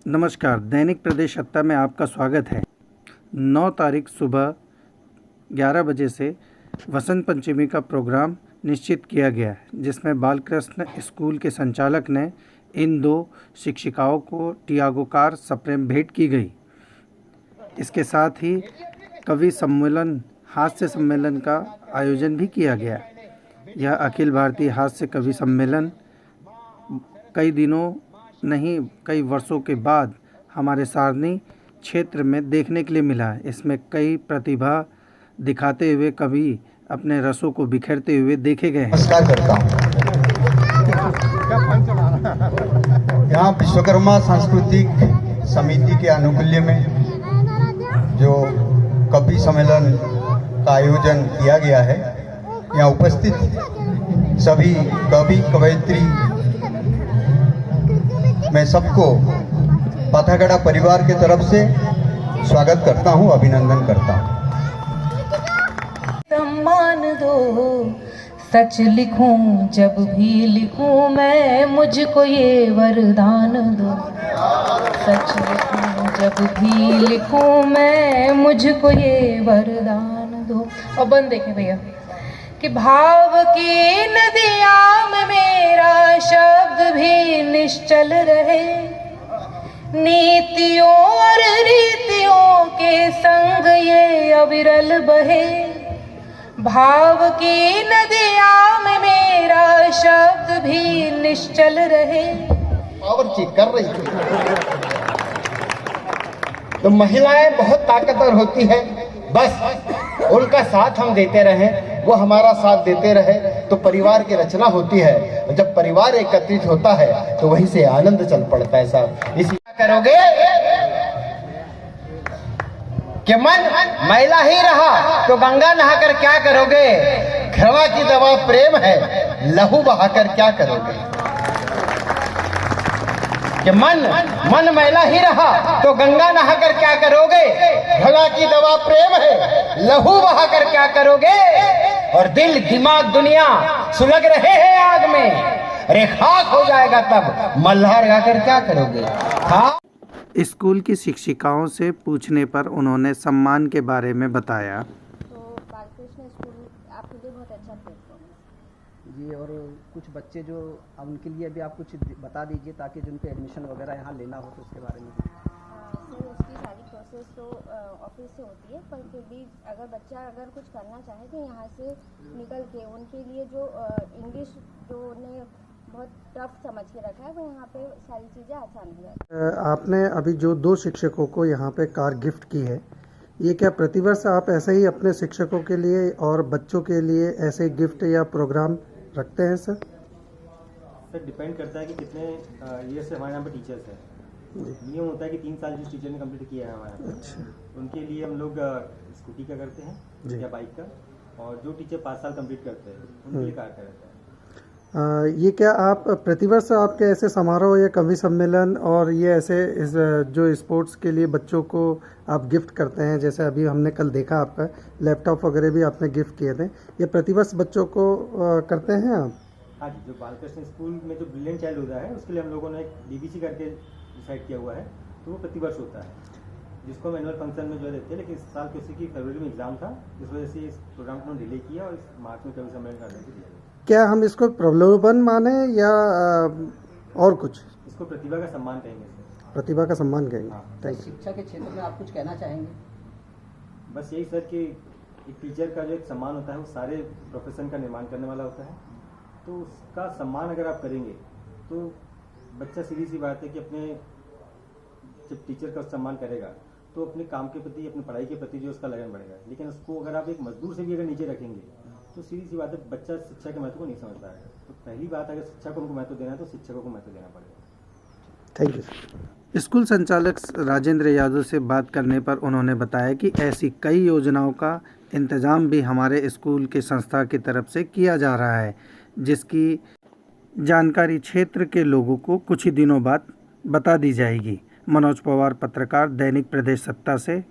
नमस्कार, दैनिक प्रदेश सत्ता में आपका स्वागत है। 9 तारीख सुबह 11 बजे से वसंत पंचमी का प्रोग्राम निश्चित किया गया है, जिसमें बालकृष्ण स्कूल के संचालक ने इन 2 शिक्षिकाओं को टियागो कार सप्रेम भेंट की गई। इसके साथ ही कवि सम्मेलन, हास्य सम्मेलन का आयोजन भी किया गया। यह अखिल भारतीय हास्य कवि सम्मेलन कई दिनों नहीं कई वर्षों के बाद हमारे सारनी क्षेत्र में देखने के लिए मिला है। इसमें कई प्रतिभा दिखाते हुए कवि अपने रसों को बिखेरते हुए देखे गए हैं। नमस्कार करता हूँ। यहाँ विश्वकर्मा सांस्कृतिक समिति के आनुकूल्य में जो कवि सम्मेलन का आयोजन किया गया है, यहाँ उपस्थित सभी कवि कवयित्री मैं सबको पाथागढ़ा परिवार के तरफ से स्वागत करता हूँ, अभिनंदन करता हूँ। सम्मान दो, सच लिखूं जब भी लिखूं मैं, मुझको ये वरदान दो। सच लिखूं जब भी लिखूं मैं, मुझको ये वरदान दो। और बंद देखें भैया कि भाव की नदिया में मेरा शब्द भी निश्चल रहे, नीतियों और रीतियों के संग ये अविरल बहे। भाव की नदिया में मेरा शब्द भी निश्चल रहे। पावर चेक कर रही थी। तो महिलाएं बहुत ताकतवर होती हैं, बस उनका साथ हम देते रहें, वो हमारा साथ देते रहे तो परिवार की रचना होती है। और जब परिवार एकत्रित होता है तो वहीं से आनंद चल पड़ता है साहब। इसी करोगे कि मन मैला ही रहा तो गंगा नहाकर क्या करोगे? घृणा की दवा प्रेम है, लहू बहाकर क्या करोगे? कि मन मैला ही रहा तो गंगा नहाकर क्या करोगे? घृणा की दवा प्रेम है, लहू बहाकर क्या करोगे? और दिल दिमाग दुनिया सुलग रहे हैं आग में, अरे खाक हो जाएगा तब मल्हार गाकर क्या करोगे? हाँ। स्कूल की शिक्षिकाओं से पूछने पर उन्होंने सम्मान के बारे में बताया। तो बालकृष्ण स्कूल आपके लिए बहुत अच्छा प्लेटफॉर्म है जी। और कुछ बच्चे जो उनके लिए भी आप कुछ बता दीजिए ताकि जिनको एडमिशन वगैरह यहाँ लेना हो तो उसके बारे में। सर उसकी सारी प्रोसेस तो ऑफिस से होती है, पर फिर भी अगर बच्चा कुछ करना चाहे तो यहाँ से निकल के उनके लिए जो इंग्लिश जो उन्हें बहुत टफ समझ के रखा है, वो यहाँ पे सारी चीज़ें आसान हो जाती है। आपने अभी जो 2 शिक्षकों को यहाँ पे कार गिफ्ट की है, ये क्या प्रतिवर्ष आप ऐसे ही अपने शिक्षकों के लिए और बच्चों के लिए ऐसे गिफ्ट या प्रोग्राम रखते हैं सर? सर डिपेंड करता है कि कितने ईयर से हमारे यहाँ पे टीचर्स हैं। नियम होता है कि 3 साल जिस टीचर ने कंप्लीट किया है हमारे यहाँ पे, उनके लिए हम लोग स्कूटी का करते हैं या बाइक का, और जो टीचर 5 साल कंप्लीट करते हैं उनके लिए कार का रहता है। ये क्या आप प्रतिवर्ष आपके ऐसे समारोह या कवि सम्मेलन और ये ऐसे जो स्पोर्ट्स के लिए बच्चों को आप गिफ्ट करते हैं, जैसे अभी हमने कल देखा आपका लैपटॉप वगैरह भी आपने गिफ्ट किए थे, ये प्रतिवर्ष बच्चों को करते हैं आप? हाँ जी, जो बालकृष्ण स्कूल में जो ब्रिलियंट चाइल्ड होता है उसके लिए हम लोगों ने एक DBC करके डिसाइड किया हुआ है, तो वो प्रतिवर्ष होता है, जिसको हम एनुअल फंक्शन में जो देते हैं। लेकिन इस साल के उसी की फरवरी में एग्जाम था, इस वजह से इस प्रोग्राम को डिले किया और इस मार्च में कवि सम्मेलन करने के लिए। क्या हम इसको प्रलोभन माने या और कुछ? इसको प्रतिभा का सम्मान कहेंगे सर। प्रतिभा का सम्मान कहेंगे। हाँ। Thank you. शिक्षा के क्षेत्र में आप कुछ कहना चाहेंगे? बस यही सर कि एक टीचर का जो एक सम्मान होता है वो सारे प्रोफेशन का निर्माण करने वाला होता है, तो उसका सम्मान अगर आप करेंगे तो बच्चा सीधी सी बात है कि अपने जब टीचर का सम्मान करेगा तो अपने काम के प्रति, अपनी पढ़ाई के प्रति जो उसका लगन बढ़ेगा। लेकिन उसको अगर आप एक मजदूर से भी अगर नीचे रखेंगे तो सीधी सी बात है बच्चा शिक्षा के महत्व को नहीं समझ पाएगा। तो पहली बात, अगर शिक्षा को हमको महत्व देना है तो शिक्षकों को महत्व देना पड़ेगा। Thank you. स्कूल संचालक राजेंद्र यादव से बात करने पर उन्होंने बताया कि ऐसी कई योजनाओं का इंतजाम भी हमारे स्कूल के संस्था की तरफ से किया जा रहा है, जिसकी जानकारी क्षेत्र के लोगों को कुछ ही दिनों बाद बता दी जाएगी। मनोज पवार, पत्रकार, दैनिक प्रदेश सत्ता से।